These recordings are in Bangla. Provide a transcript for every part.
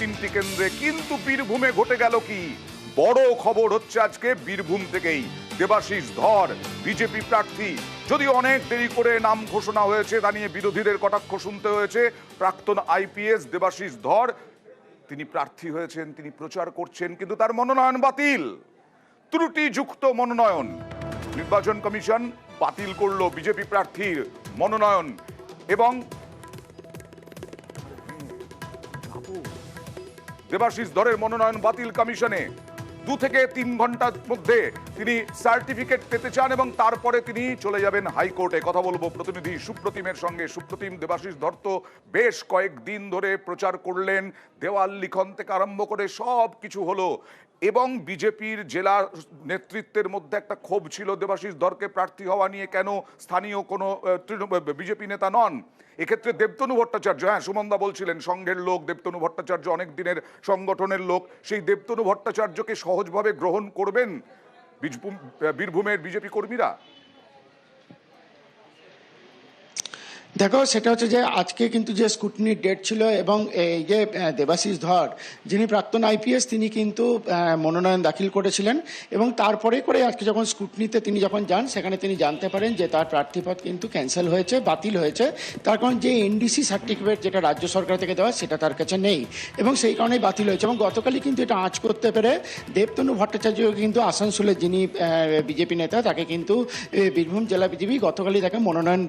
তিনটি কেন্দ্রে। কিন্তু বীরভূমে ঘটে গেল কি? বড় খবর হচ্ছে আজকে বীরভূম থেকেই। দেবাশিস ধর বিজেপি প্রার্থী, যদিও অনেক দেরি করে নাম ঘোষণা হয়েছে, তা নিয়ে বিরোধীদের কটাক্ষ শুনতে হয়েছে। প্রাক্তন আইপিএস দেবাশিস ধর তিনি প্রার্থী হয়েছেন, তিনি প্রচার করছেন, কিন্তু তার মনোনয়ন বাতিল। ত্রুটিযুক্ত মনোনয়ন। নির্বাচন কমিশন বাতিল করলো বিজেপি প্রার্থীর মনোনয়ন এবং দেবাশিস ধরের মনোনয়ন বাতিল কমিশনে। 2 থেকে 3 ঘন্টার মধ্যে তিনি সার্টিফিকেট পেতে চান এবং তারপরে তিনি চলে যাবেন হাইকোর্টে। কথা বলবো প্রতিনিধি সুপ্রতিমের সঙ্গে। সুপ্রতিম, দেবাশিস ধর তো বেশ কয়েকদিন ধরে প্রচার করলেন, দেওয়াল লিখন থেকে আরম্ভ করে সব কিছু হলো এবং বিজেপির জেলা নেতৃত্বের মধ্যে একটা ক্ষোভ ছিল দেবাশিস ধরকে প্রার্থী হওয়া নিয়ে। কেন স্থানীয় কোনো বিজেপি নেতা নন? এক্ষেত্রে দেবতনু ভট্টাচার্য, হ্যাঁ সুমনদা বলছিলেন সংঘের লোক, দেবতনু ভট্টাচার্য অনেক দিনের সংগঠনের লোক, সেই দেবতনু ভট্টাচার্যকে সহজভাবে গ্রহণ করবেন বীরভূমের বিজেপি কর্মীরা? দেখো, সেটা হচ্ছে যে আজকে কিন্তু যে স্কুটনির ডেট ছিল এবং এই যে দেবাশিস ধর যিনি প্রাক্তন আইপিএস তিনি কিন্তু মনোনয়ন দাখিল করেছিলেন এবং তারপরে করে আজকে যখন স্কুটনিতে তিনি যখন যান সেখানে তিনি জানতে পারেন যে তার প্রার্থীপদ কিন্তু ক্যান্সেল হয়েছে, বাতিল হয়েছে। তার কারণ যে এনডিসি সার্টিফিকেট যেটা রাজ্য সরকার থেকে দেওয়া সেটা তার কাছে নেই এবং সেই কারণেই বাতিল হয়েছে। এবং গতকালই কিন্তু এটা আঁচ করতে পেরে দেবতনু ভট্টাচার্য কিন্তু আসানসোলের যিনি বিজেপি নেতা তাকে কিন্তু বীরভূম জেলা বিজেপি গতকালই তাকে মনোনয়ন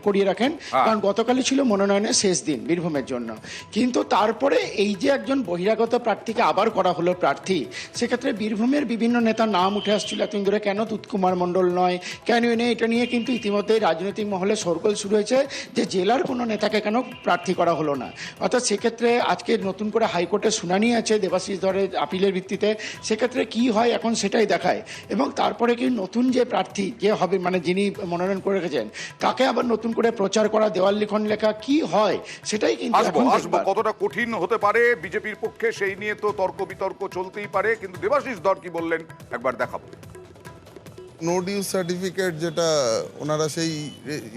করিয়ে রাখেন, কারণ গতকালই ছিল মনোনয়নের শেষ দিন বীরভূমের জন্য। কিন্তু তারপরে এই যে একজন বহিরাগত প্রার্থীকে আবার করা হলো প্রার্থী, সেক্ষেত্রে বীরভূমের বিভিন্ন নেতার নাম উঠে আসছিল এতদিন ধরে। কেন তুৎকুমার মণ্ডল নয়, কেন এনে এটা নিয়ে কিন্তু ইতিমধ্যে রাজনৈতিক মহলে শোরগোল শুরু হয়েছে যে জেলার কোনো নেতাকে কেন প্রার্থী করা হলো না। অর্থাৎ সেক্ষেত্রে আজকে নতুন করে হাইকোর্টে শুনানি আছে দেবাশিস ধরের আপিলের ভিত্তিতে। সেক্ষেত্রে কি হয় এখন সেটাই দেখায় এবং তারপরে কি নতুন যে প্রার্থী যে হবে, মানে যিনি মনোনয়ন করে রেখেছেন তাকে আবার নতুন করে প্রচার করা, দেওয়াল লিখন লেখা কি হয় সেটাই কিন্তু আসবো কতটা কঠিন হতে পারে বিজেপির পক্ষে সেই নিয়ে তো তর্ক বিতর্ক চলতেই পারে। কিন্তু দেবাশিস ধর কি বললেন একবার দেখাবো। নো ডিউ সার্টিফিকেট যেটা ওনারা সেই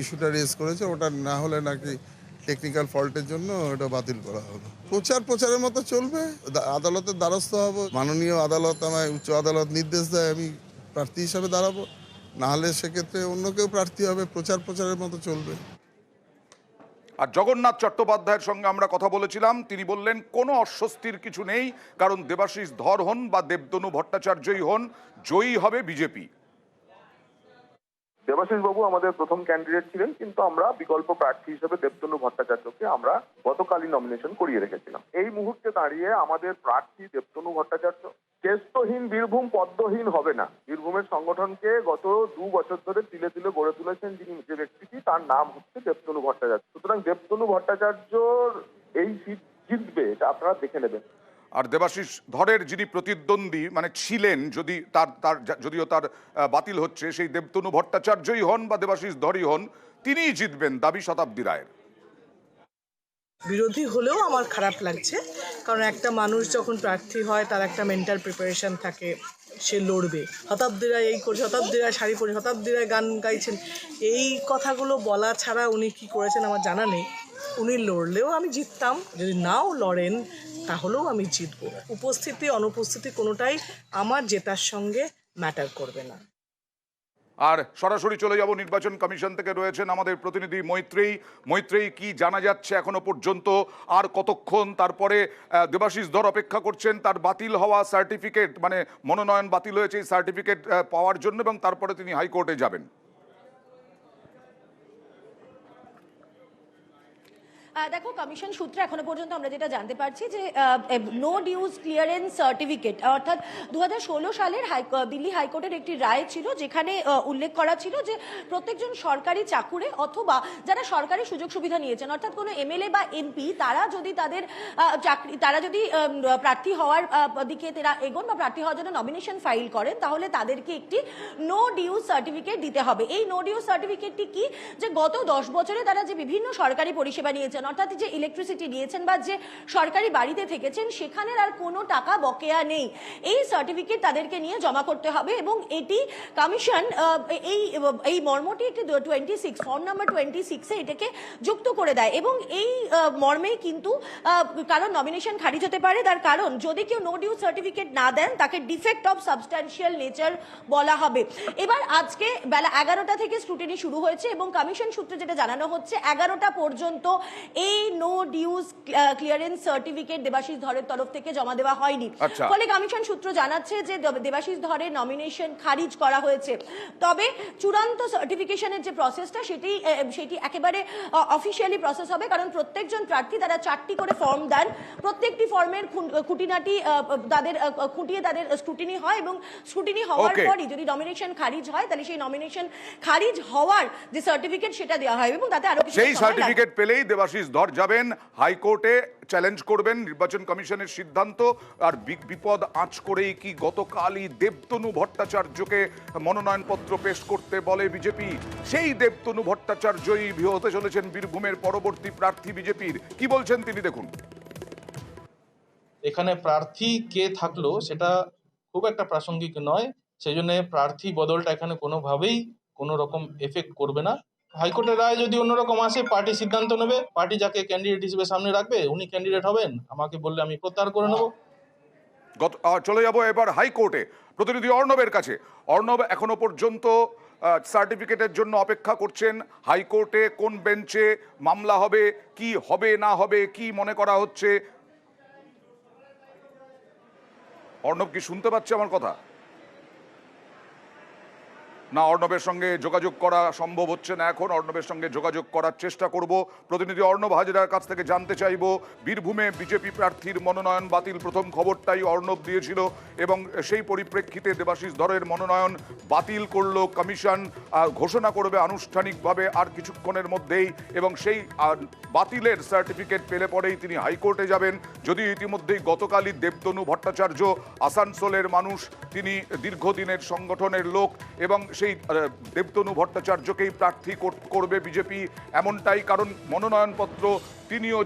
ইস্যুটা রেজ করেছে, ওটা না হলে নাকি টেকনিক্যাল ফল্টের জন্য ওটা বাতিল করা হবে। প্রচারের মতো চলবে, আদালতের দ্বারস্থ হব, মাননীয় আদালত আমায় উচ্চ আদালত নির্দেশ দেয় আমি প্রার্থী হিসাবে দাঁড়াবো, না হলে সেক্ষেত্রে অন্য কেউ প্রার্থী হবে। প্রচারের মতো চলবে। আর জগন্নাথ চট্টোপাধ্যায়ের সঙ্গে আমরা কথা বলেছিলাম, তিনি বললেন কোনো অস্বস্তির কিছু নেই, কারণ দেবাশিস ধর হন বা দেবতনু ভট্টাচার্যই হন, জয়ী হবে বিজেপি। দেবাশিস বাবু আমাদের প্রথম ক্যান্ডিডেট ছিলেন, কিন্তু আমরা বিকল্প প্রার্থী হিসেবে দেবতনু ভট্টাচার্যকে আমরা গতকালই নমিনেশন করিয়ে রেখেছিলাম। এই মুহূর্তে দাঁড়িয়ে আমাদের প্রার্থী দেবতনু ভট্টাচার্য। কেষ্টহীন বীরভূম পদ্মহীন হবে না। বীরভূমের সংগঠনকে গত 2 বছর ধরে তিলে তিলে গড়ে তুলেছেন যিনি, যে ব্যক্তিটি, তার নাম হচ্ছে দেবতনু ভট্টাচার্য। সুতরাং দেবতনু ভট্টাচার্যর এই সিট জিতবে, এটা আপনারা দেখে নেবেন। আর দেবাশিস ধরের যিনি প্রতিদ্বন্দ্বী মানে ছিলেন, যদিও তার বাতিল হচ্ছে, সেই দেবতনু ভট্টাচার্যই হন বা দেবাশিস ধরই হন, তিনিই জিতবেন, দাবি শতাব্দী রায়ের। বিরোধী হলেও আমার খারাপ লাগছে, কারণ একটা মানুষ যখন প্রার্থী হয় তার একটা মেন্টাল প্রিপারেশন থাকে, সে লড়বে। শতাব্দী রায় এই করছে, শতাব্দী রায় শাড়ি পরে, শতাব্দী রায় গান গাইছেন, এই কথাগুলো বলা ছাড়া উনি কি করেছেন আমার জানা নেই। উনি লড়লেও আমি জিততাম, যদি নাও লড়েন তাহলেও আমি জিতবো। উপস্থিতি অনুপস্থিতি কোনোটাই আমার জেতার সঙ্গে ম্যাটার করবে না। আর সরাসরি চলে যাব নির্বাচন কমিশন থেকে রয়েছেন আমাদের প্রতিনিধি মৈত্রেয়ী। কি জানা যাচ্ছে এখনো পর্যন্ত? আর কতক্ষণ তারপরে দেবাশিস ধর অপেক্ষা করছেন তার বাতিল হওয়া সার্টিফিকেট, মানে মনোনয়ন বাতিল হয়েছে এই সার্টিফিকেট পাওয়ার জন্য, এবং তারপরে তিনি হাইকোর্টে যাবেন? দেখো, কমিশন সূত্রে এখনো পর্যন্ত আমরা যেটা জানতে পারছি যে নো ডিউজ ক্লিয়ারেন্স সার্টিফিকেট, অর্থাৎ 2016 সালের দিল্লি হাইকোর্টের একটি রায় ছিল যেখানে উল্লেখ করা ছিল যে প্রত্যেকজন সরকারি চাকুরে অথবা যারা সরকারি সুযোগ সুবিধা নিয়েছেন, অর্থাৎ কোনো এমএলএ বা এমপি, তারা যদি তাদের তারা যদি প্রার্থী হওয়ার দিকে তারা এগোন বা প্রার্থী হওয়ার জন্য নমিনেশন ফাইল করেন, তাহলে তাদেরকে একটি নো ডিউজ সার্টিফিকেট দিতে হবে। এই নো ডিউজ সার্টিফিকেটটি কি? যে গত 10 বছরে তারা যে বিভিন্ন সরকারি পরিষেবা নিয়েছেন, কানেকশন অর্থাৎ যে ইলেকট্রিসিটি নিয়েছেন বা যে সরকারি বাড়িতে থেকেছেন সেখানের আর কোনো টাকা বকেয়া নেই, এই সার্টিফিকেট তাদেরকে নিয়ে জমা করতে হবে। এবং এটি কমিশন এই মর্মটি একটি 26 ফর্ম নাম্বার 26-এ এটাকে যুক্ত করে দেয়। এবং এই মর্মেই কিন্তু কারণ নমিনেশন খারিজ হতে পারে, তার কারণ যদি কেউ নো ডিউ সার্টিফিকেট না দেন তাকে ডিফেক্ট অফ সাবস্ট্যান্সিয়াল নেচার বলা হবে। এবার আজকে বেলা 11টা থেকে স্ক্রুটিনি শুরু হয়েছে এবং কমিশন সূত্রে যেটা জানানো হচ্ছে 11টা পর্যন্ত এই no dues clearance certificate Debashis ধরের তরফ থেকে জমা দেওয়া হয়নি। ফলে কমিশন সূত্র জানাচ্ছে যে দেবাশিস ধরের নমিনেশন খারিজ করা হয়েছে। তবে চূড়ান্ত সার্টিফিকেশনের যে প্রসেসটা সেটি একেবারে অফিসিয়ালি প্রসেস হবে, কারণ প্রত্যেকজন প্রার্থী তারা 4টি করে ফর্ম দেন, প্রত্যেকটি ফর্মের খুঁটিনাটি তাদের খুঁটিয়ে তাদের স্ক্রুটিনি হয় এবং স্ক্রুটিনি হওয়ার পরই যদি নমিনেশন খারিজ হয় তাহলে সেই নমিনেশন খারিজ হওয়ার যে সার্টিফিকেট সেটা দেওয়া হয় এবং তাতে আরো সেই সার্টিফিকেট পেলেই দেবাশিস ধর যাবেন হাইকোর্টে, চ্যালেঞ্জ করবেন নির্বাচন কমিশনের সিদ্ধান্ত। আর বিপদ আঁচ করেই কি গতকালই দেবতনু ভট্টাচার্যকে মনোনয়নপত্র পেশ করতে বলে বিজেপি? সেই দেবতনু ভট্টাচার্যই হতে চলেছেন বীরভূমের পরবর্তী প্রার্থী বিজেপির। কি বলছেন তিনি দেখুন। এখানে প্রার্থী কে থাকলো সেটা খুব একটা প্রাসঙ্গিক নয়, সেই জন্য প্রার্থী বদলটা এখানে কোনোভাবেই কোনো রকম এফেক্ট করবে না। হাইকোর্টের রায় যদি অন্যরকম আসে পার্টি সিদ্ধান্ত নেবে, পার্টি যাকে ক্যান্ডিডেট হিসেবে সামনে রাখবে উনি ক্যান্ডিডেট হবেন, আমাকে বললে আমি প্রত্যাহার করে নেব। চলে যাব এবার হাইকোর্টে, প্রতিনিধি অর্ণবের কাছে। অর্ণব, এখনো পর্যন্ত সার্টিফিকেটের জন্য অপেক্ষা করছেন। হাইকোর্টে কোন বেঞ্চে মামলা হবে, কি হবে না হবে, কি মনে করা হচ্ছে? অর্ণব কি শুনতে পাচ্ছে আমার কথা? না, অর্ণবের সঙ্গে যোগাযোগ করা সম্ভব হচ্ছে না এখন। অর্ণবের সঙ্গে যোগাযোগ করার চেষ্টা করব। প্রতিনিধি অর্ণব হাজরার কাছ থেকে জানতে চাইব, বীরভূমে বিজেপি প্রার্থীর মনোনয়ন বাতিল, প্রথম খবরটাই অর্ণব দিয়েছিল এবং সেই পরিপ্রেক্ষিতে দেবাশিস ধরের মনোনয়ন বাতিল করলো কমিশন, ঘোষণা করবে আনুষ্ঠানিকভাবে আর কিছুক্ষণের মধ্যেই। এবং সেই বাতিলের সার্টিফিকেট পেলে পরেই তিনি হাইকোর্টে যাবেন। যদিও ইতিমধ্যেই গতকালই দেবতনু ভট্টাচার্য আসানসোলের মানুষ, তিনি দীর্ঘদিনের সংগঠনের লোক এবং সেই দেবতনু ভট্টাচার্যকেই প্রার্থী করবে বিজেপি এমনটাই, কারণ মনোনয়নপত্র তিনিও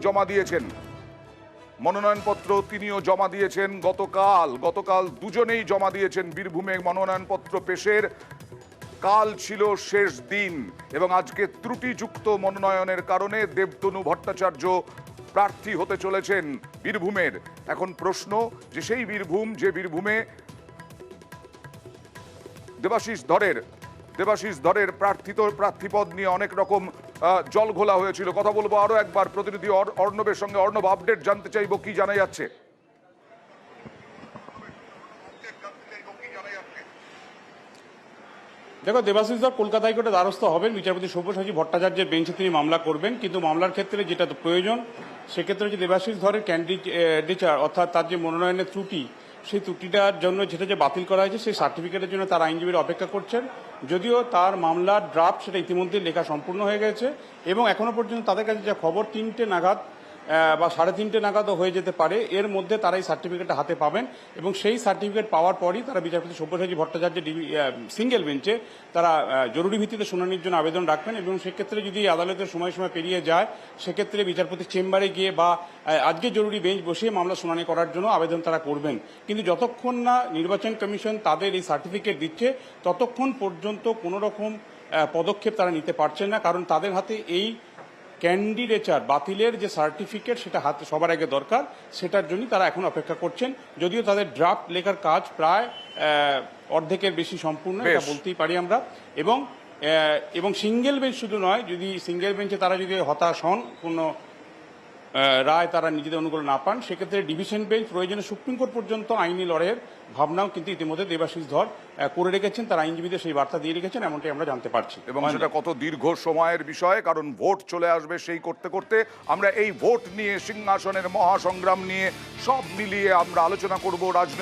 জমা দিয়েছেন গতকাল দুজনেই জমা দিয়েছেন বীরভূমে বীরভূমে পেশের। কাল ছিল শেষ দিন এবং আজকে ত্রুটিযুক্ত মনোনয়নের কারণে দেবতনু ভট্টাচার্য প্রার্থী হতে চলেছেন বীরভূমের। এখন প্রশ্ন যে সেই বীরভূমে দেবাশিস ধরের প্রার্থীপদ নিয়ে অনেক রকম জল ঘোলা হয়েছিল। কথা বলবো আরো একবার প্রতিনিধি অর্ণবের সঙ্গে। অর্ণব, আপডেট জানতে চাইবো, কি জানা যাচ্ছে? দেখো, দেবাশিস ধর কলকাতা হাইকোর্টে দ্বারস্থ হবেন, বিচারপতি সব্যসাচী ভট্টাচার্যের বেঞ্চে তিনি মামলা করবেন। কিন্তু মামলার ক্ষেত্রে যেটা প্রয়োজন সেক্ষেত্রে হচ্ছে দেবাশিস ধরের ক্যান্ডিডেচার অর্থাৎ তার যে মনোনয়নের ত্রুটি, সেই ত্রুটিটার জন্য যেটা যে বাতিল করা হয়েছে সেই সার্টিফিকেটের জন্য তার আইনজীবীরা অপেক্ষা করছেন। যদিও তার মামলার ড্রাফট সেটা ইতিমধ্যে লেখা সম্পূর্ণ হয়ে গেছে এবং এখনো পর্যন্ত তাদের কাছে যা খবর 3টে নাগাদ বা 3:30 নাগাদও হয়ে যেতে পারে, এর মধ্যে তারা এই সার্টিফিকেটটা হাতে পাবেন এবং সেই সার্টিফিকেট পাওয়ার পরই তারা বিচারপতি সব্যসাচী ভট্টাচার্যের সিঙ্গেল বেঞ্চে তারা জরুরি ভিত্তিতে শুনানির জন্য আবেদন রাখবেন। এবং সেক্ষেত্রে যদি আদালতের সময় পেরিয়ে যায় সেক্ষেত্রে বিচারপতির চেম্বারে গিয়ে বা আজকে জরুরি বেঞ্চ বসিয়ে মামলা শুনানি করার জন্য আবেদন তারা করবেন। কিন্তু যতক্ষণ না নির্বাচন কমিশন তাদের এই সার্টিফিকেট দিচ্ছে ততক্ষণ পর্যন্ত কোনো রকম পদক্ষেপ তারা নিতে পারছেন না, কারণ তাদের হাতে এই ক্যান্ডিডেচার বাতিলের যে সার্টিফিকেট সেটা হাতে সবার আগে দরকার, সেটার জন্যই তারা এখন অপেক্ষা করছেন। যদিও তাদের ড্রাফট লেখার কাজ প্রায় অর্ধেকের বেশি সম্পূর্ণ, এটা বলতেই পারি আমরা। এবং সিঙ্গেল বেঞ্চ শুধু নয়, যদি সিঙ্গেল বেঞ্চে তারা যদি হতাশ হন, কোনো রায় তারা নিজেদের অনুকূল না পান, সেক্ষেত্রে ডিভিশন বেঞ্চ, প্রয়োজনে সুপ্রিম কোর্ট পর্যন্ত আইনি লড়াইয়ের ভাবনাও কিন্তু ইতিমধ্যে দেবাশিস ধর করে রেখেছেন, তার আইনজীবীদের সেই বার্তা দিয়ে রেখেছেন, এমনটাই আমরা জানতে পারছি। এবং সেটা কত দীর্ঘ সময়ের বিষয়, কারণ ভোট চলে আসবে। সেই করতে আমরা এই ভোট নিয়ে, সিংহাসনের মহাসংগ্রাম নিয়ে, সব মিলিয়ে আমরা আলোচনা করব। রাজনৈতিক